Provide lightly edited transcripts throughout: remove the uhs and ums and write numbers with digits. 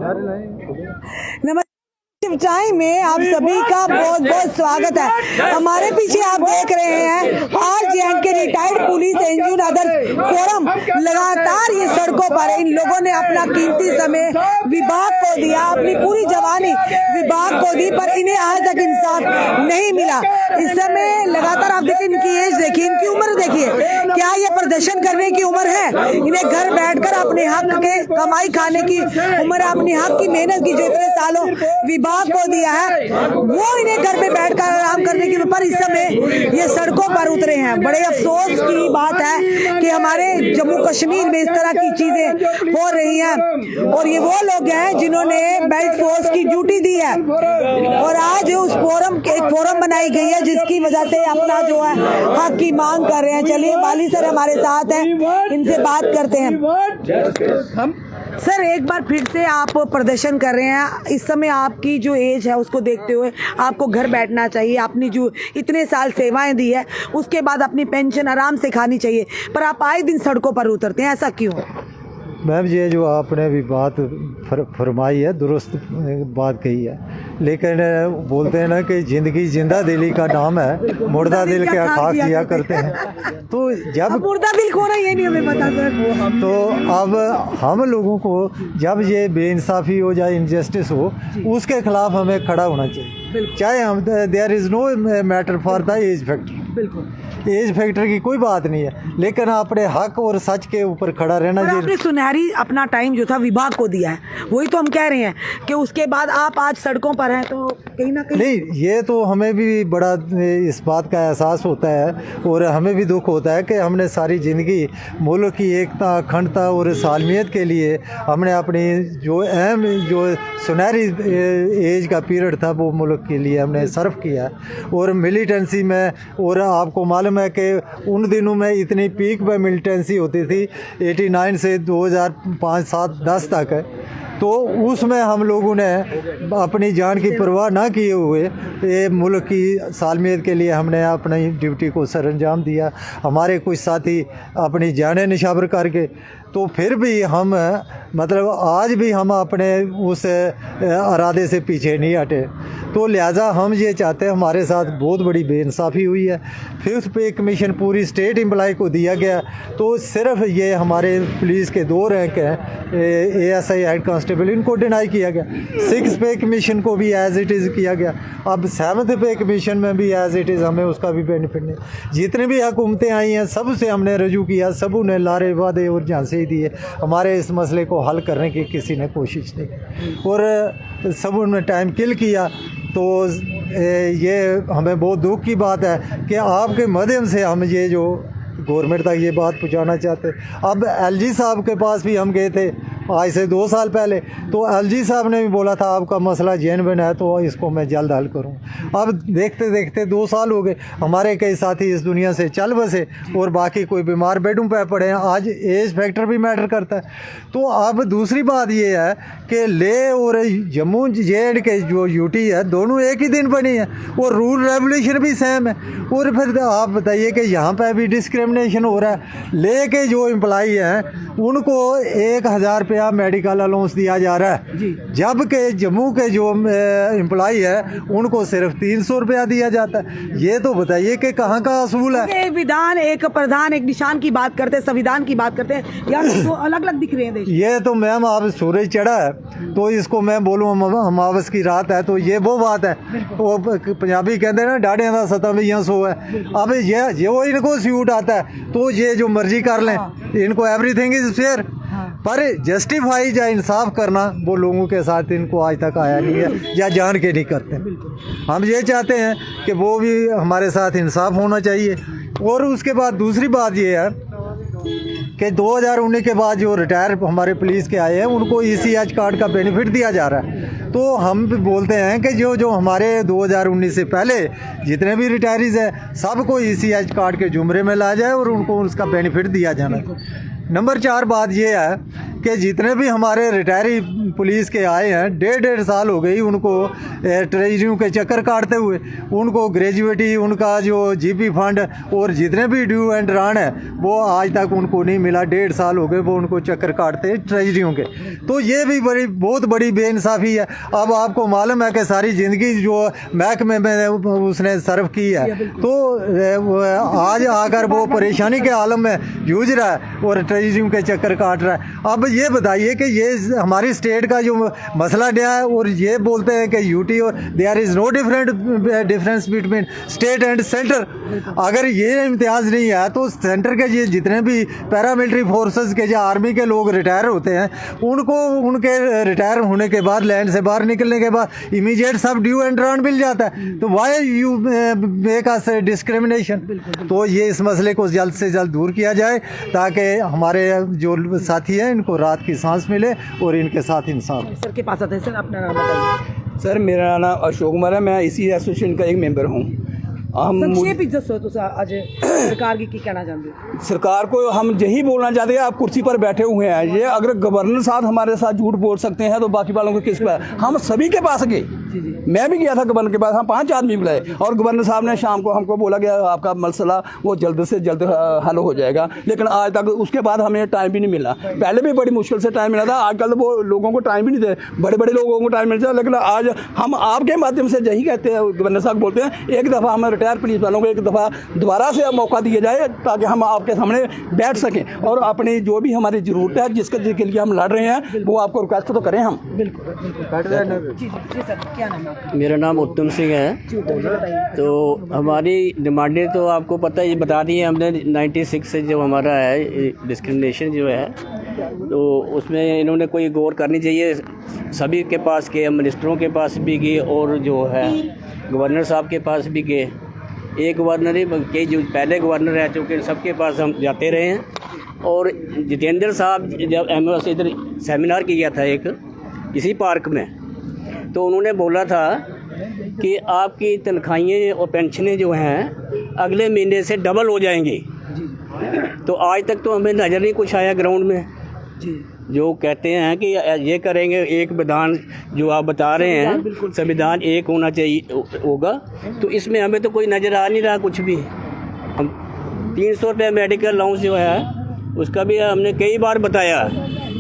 नमस्ते टाइम में आप सभी का बहुत बहुत स्वागत है। हमारे पीछे आप देख रहे हैं RJ&K retired police NGO others forum लगातार ये सड़कों पर इन लोगों ने अपना कीमती समय विभाग को दिया, अपनी पूरी जवानी विभाग को दी, पर इन्हें आज तक इंसाफ नहीं मिला। इस समय लगातार आप देखिए, इनकी एज देखिए, इनकी उम्र देखिए, क्या ये प्रदर्शन करने की उम्र है? इन्हें घर बैठकर अपने हक के कमाई खाने की उम्र, अपने हक की मेहनत की जो इतने सालों विभाग को दिया है, वो इन्हें घर में बैठकर आराम करने की, पर इस समय ये सड़कों पर उतरे हैं। बड़े अफसोस की बात है कि हमारे जम्मू कश्मीर में इस तरह की चीजें हो रही हैं, और ये वो लोग हैं जिन्होंने बेल्ट फोर्स की ड्यूटी दी है, और आज उस एक फोरम बनाई गई है जिसकी वजह से अपना जो है हक की मांग कर रहे हैं। चलिए, वाली सर हमारे साथ हैं, इनसे बात करते हैं। सर, एक बार फिर से आप प्रदर्शन कर रहे हैं। इस समय आपकी जो एज है उसको देखते हुए आपको घर बैठना चाहिए, आपने जो इतने साल सेवाएं दी है उसके बाद अपनी पेंशन आराम से खानी चाहिए, पर आप आए दिन सड़कों पर उतरते हैं, ऐसा क्यों? मैम, ये जो आपने भी बात फरमाई है, दुरुस्त बात कही है, लेकिन बोलते हैं ना कि ज़िंदगी जिंदा दिली का नाम है, मुर्दा दिल क्या खाक किया करते हैं। तो जब मुर्दा दिल खोना ये नहीं हमें पता सर, तो अब हम लोगों को जब ये बेइंसाफ़ी हो जाए, इनजस्टिस हो, उसके खिलाफ हमें खड़ा होना चाहिए, चाहे हम there is no matter for the age factor. बिल्कुल, एज फैक्टर की कोई बात नहीं है, लेकिन अपने हक और सच के ऊपर खड़ा रहना चाहिए। आपने सुनहरी अपना टाइम जो था विभाग को दिया है, वही तो हम कह रहे हैं कि उसके बाद आप आज सड़कों पर हैं, तो कहीं ना कहीं नहीं, ये तो हमें भी बड़ा इस बात का एहसास होता है, और हमें भी दुख होता है कि हमने सारी ज़िंदगी मुल्क की एकता, अखंडता और सालमियत के लिए हमने अपनी जो अहम जो सुनहरी एज का पीरियड था वो मुल्क के लिए हमने सर्व किया, और मिलिटेंसी में, और आपको मालूम है कि उन दिनों में इतनी पीक पे मिलिटेंसी होती थी 89 से 2005, 7, 10 तक है, तो उसमें हम लोगों ने अपनी जान की परवाह ना किए हुए ये मुल्क की सालमियत के लिए हमने अपनी ड्यूटी को सरअंजाम दिया। हमारे कुछ साथी अपनी जानें निछावर करके, तो फिर भी हम मतलब आज भी हम अपने उस इरादे से पीछे नहीं हटे। तो लिहाजा हम ये चाहते हैं, हमारे साथ बहुत बड़ी बेइंसाफ़ी हुई है, 5th पे कमीशन पूरी स्टेट एम्प्लॉय को दिया गया, तो सिर्फ ये हमारे पुलिस के 2 रैंक हैं, ASI हेड कांस्टेबल, इनको डिनाई किया गया। 6th पे कमीशन को भी एज़ इट इज़ किया गया, अब 7th पे कमीशन में भी एज़ इट इज़, हमें उसका भी बेनिफिट नहीं। जितनी भी हुकूमतें आई हैं सब से हमने रजू किया, सबों ने लारे वादे और झांसे ही दिए, हमारे इस मसले को हल करने की किसी ने कोशिश नहीं, और सबों ने टाइम किल किया। तो ये हमें बहुत दुख की बात है कि आपके माध्यम से हम ये जो गवर्नमेंट तक ये बात पहुंचाना चाहते। अब LG साहब के पास भी हम गए थे आज से 2 साल पहले, तो LG साहब ने भी बोला था आपका मसला जेन्युइन है, तो इसको मैं जल्द हल करूं। अब देखते देखते 2 साल हो गए, हमारे कई साथी इस दुनिया से चल बसे, और बाकी कोई बीमार बेडों पे पड़े हैं। आज एज फैक्टर भी मैटर करता है। तो अब दूसरी बात ये है कि ले और जम्मू J&K जो UT है, दोनों एक ही दिन बनी है, और रूल रेगुलेशन भी सेम है, और फिर आप बताइए कि यहाँ पर भी डिस्क्रिमिनेशन हो रहा है। ले के जो एम्प्लॉई हैं उनको 1000 रुपया मेडिकल अलाउंस दिया जा रहा है, जबकि जम्मू के जो एम्प्लॉई है उनको सिर्फ 300 रुपया दिया जाता है। ये तो बताइए कि कहाँ का असूल है? विधान एक प्रधान एक निशान की बात करते हैं, संविधान की बात करते हैं, यार तो अलग अलग दिख रहे हैं देश। ये तो मैम, आप सूरज चढ़ा है तो इसको मैं बोलूँ अमावस की रात है, तो ये वो बात है, वो पंजाबी कहते हैं ना, डाढ़ियां दा सता भी यहाँ सो है। अब ये वो इनको सूट आता है तो ये जो मर्जी कर लें, इनको एवरीथिंग इज फेयर, पर जस्टिफाई या इंसाफ करना वो लोगों के साथ इनको आज तक आया नहीं है, या जान के नहीं करते। हम ये चाहते हैं कि वो भी हमारे साथ इंसाफ होना चाहिए। और उसके बाद दूसरी बात ये है कि 2019 के बाद जो रिटायर हमारे पुलिस के आए हैं उनको ECH कार्ड का बेनिफिट दिया जा रहा है। तो हम भी बोलते हैं कि जो हमारे 2019 से पहले जितने भी रिटायरीज हैं सबको ECH कार्ड के जुमरे में लाया जाए और उनको उसका बेनिफिट दिया जाना है। नंबर 4 बात ये है कि जितने भी हमारे रिटायरी पुलिस के आए हैं 1.5 साल हो गई उनको ट्रेजरियों के चक्कर काटते हुए। उनको ग्रेजुएटी, उनका जो जीपी फंड और जितने भी ड्यू एंड रन है वो आज तक उनको नहीं मिला। 1.5 साल हो गए वो उनको चक्कर काटते ट्रेजरियों के। तो ये भी बहुत बड़ी बेइंसाफ़ी है। अब आपको मालूम है कि सारी ज़िंदगी जो महकमे में उसने सर्व की है, तो आज आकर वो परेशानी के आलम में जूझ रहा है और ट्रेजरियों के चक्कर काट रहा है। अब ये बताइए कि ये हमारी स्टेट का जो मसला क्या है, और ये बोलते हैं कि यूटी और there is no difference between state and centre. अगर ये इम्तियाज़ नहीं है तो सेंटर के ये जितने भी पैरामिलिट्री फोर्सेस के या आर्मी के लोग रिटायर होते हैं उनको उनके रिटायर होने के बाद लैंड से बाहर निकलने के बाद इमीडिएट सब ड्यू एंड रन मिल जाता है। तो why you make us discrimination? तो ये इस मसले को जल्द से जल्द दूर किया जाए ताकि हमारे जो साथी हैं इनको रात की सांस मिले और इनके साथ इंसाफ। सर के पास आते हैं। सर अपना नाम बताइए। सर मेरा नाम अशोक कुमार है, मैं इसी एसोसिएशन का एक मेंबर हूँ। संक्षेप दसो तो आज सरकार की कहना चाहते हो? सरकार को हम यही बोलना चाहते हैं, आप कुर्सी पर बैठे हुए हैं, ये अगर गवर्नर साहब हमारे साथ झूठ बोल सकते हैं तो बाकी वालों को किस पर? हम सभी के पास गए, मैं भी गया था गवर्नर के पास, हम 5 आदमी बुलाए और गवर्नर साहब ने शाम को हमको बोला गया आपका मसला वो जल्द से जल्द हल हो जाएगा। लेकिन आज तक उसके बाद हमें टाइम भी नहीं मिला। पहले भी बड़ी मुश्किल से टाइम मिला था, आजकल वो लोगों को टाइम भी नहीं दे, बड़े बड़े लोगों को टाइम मिलता है। लेकिन आज हम आपके माध्यम से यही कहते हैं, गवर्नर साहब बोलते हैं एक दफ़ा हम रिटायर पुलिस वालों को एक दफ़ा दोबारा से मौका दिया जाए ताकि हम आपके सामने बैठ सकें और अपनी जो भी हमारी ज़रूरत है जिसके लिए हम लड़ रहे हैं वो आपको रिक्वेस्ट तो करें हम। मेरा नाम उत्तम सिंह है। तो हमारी डिमांडें तो आपको पता है, बता दी है हमने। 96 से जो हमारा है डिस्क्रिमिनेशन जो है तो उसमें इन्होंने कोई गौर करनी चाहिए। सभी के पास गए, मिनिस्टरों के पास भी गए और जो है गवर्नर साहब के पास भी गए। एक गवर्नर ही के जो पहले गवर्नर रह चुके सबके पास हम जाते रहे हैं। और जितेंद्र साहब जब एमओ से इधर सेमिनार किया था एक इसी पार्क में, तो उन्होंने बोला था कि आपकी तनख्वाहें और पेंशनें जो हैं अगले महीने से डबल हो जाएंगी। तो आज तक तो हमें नज़र नहीं कुछ आया ग्राउंड में। जो कहते हैं कि ये करेंगे, एक विधान जो आप बता रहे हैं संविधान एक होना चाहिए होगा, तो इसमें हमें तो कोई नज़र आ नहीं रहा कुछ भी। हम 300 रुपये मेडिकल अलाउंस जो है उसका भी हमने कई बार बताया,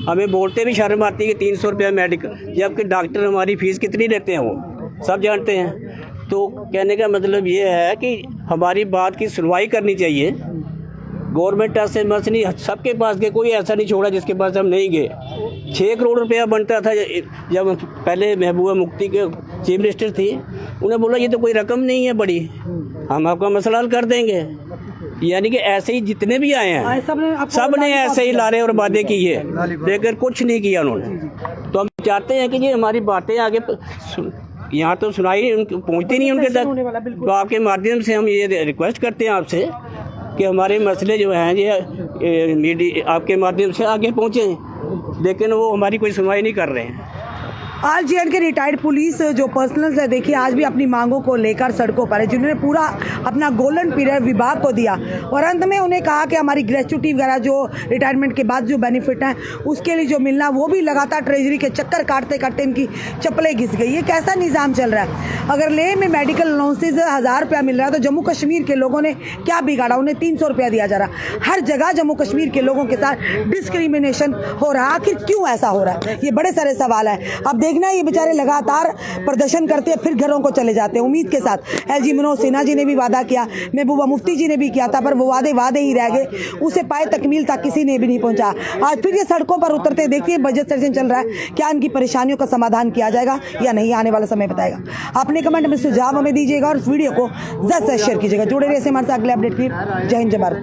हमें बोलते भी शर्म आती है कि 300 रुपये मेडिकल, जबकि डॉक्टर हमारी फ़ीस कितनी लेते हैं वो सब जानते हैं। तो कहने का मतलब ये है कि हमारी बात की सुनवाई करनी चाहिए। गवर्नमेंट ऐसे मस नहीं, सबके पास गए, कोई ऐसा नहीं छोड़ा जिसके पास हम नहीं गए। 6 करोड़ रुपया बनता था जब पहले महबूबा मुफ्ती के चीफ मिनिस्टर थी, उन्हें बोला ये तो कोई रकम नहीं है बड़ी, हम आपका मसला हल कर देंगे। यानी कि ऐसे ही जितने भी आए हैं सब ने ऐसे ही लारे और वादे किए, लेकिन कुछ नहीं किया उन्होंने। तो हम चाहते हैं कि ये हमारी बातें आगे यहाँ तो सुनाई पहुँचती नहीं उनके तक। तो आपके माध्यम से हम ये रिक्वेस्ट करते हैं आपसे कि हमारे मसले जो हैं ये मीडिया आपके माध्यम से आगे पहुँचें, लेकिन वो हमारी कोई सुनवाई नहीं कर रहे हैं। आज जे.एंड.के रिटायर्ड पुलिस जो पर्सनल है, देखिए आज भी अपनी मांगों को लेकर सड़कों पर है, जिन्होंने पूरा अपना गोल्डन पीरियड विभाग को दिया और अंत में उन्हें कहा कि हमारी ग्रेच्युटी वगैरह जो रिटायरमेंट के बाद जो बेनिफिट हैं उसके लिए जो मिलना, वो भी लगातार ट्रेजरी के चक्कर काटते काटते इनकी चप्पलें घिस गई। ये कैसा निज़ाम चल रहा है? अगर लेह में मेडिकल अलाउंसेज 1000 रुपया मिल रहा है तो जम्मू कश्मीर के लोगों ने क्या बिगाड़ा? उन्हें 300 रुपया दिया जा रहा। हर जगह जम्मू कश्मीर के लोगों के साथ डिस्क्रिमिनेशन हो रहा। आखिर क्यों ऐसा हो रहा है? ये बड़े सारे सवाल है। अब देखना ये बेचारे लगातार प्रदर्शन करते हैं फिर घरों को चले जाते हैं उम्मीद के साथ। एलजी मनोज सिन्हा जी ने भी वादा किया, महबूबा मुफ्ती जी ने भी किया था, पर वो वादे ही रह गए, उसे पाए तकमील तक किसी ने भी नहीं पहुंचा। आज फिर ये सड़कों पर उतरते देखिए, बजट सेशन चल रहा है, क्या इनकी परेशानियों का समाधान किया जाएगा या नहीं, आने वाला समय बताएगा। अपने कमेंट में सुझाव हमें दीजिएगा और इस वीडियो को ज़्यादा से शेयर कीजिएगा। जुड़े रहिए हमारे साथ अगले अपडेट की। जय हिंद, जय भारत।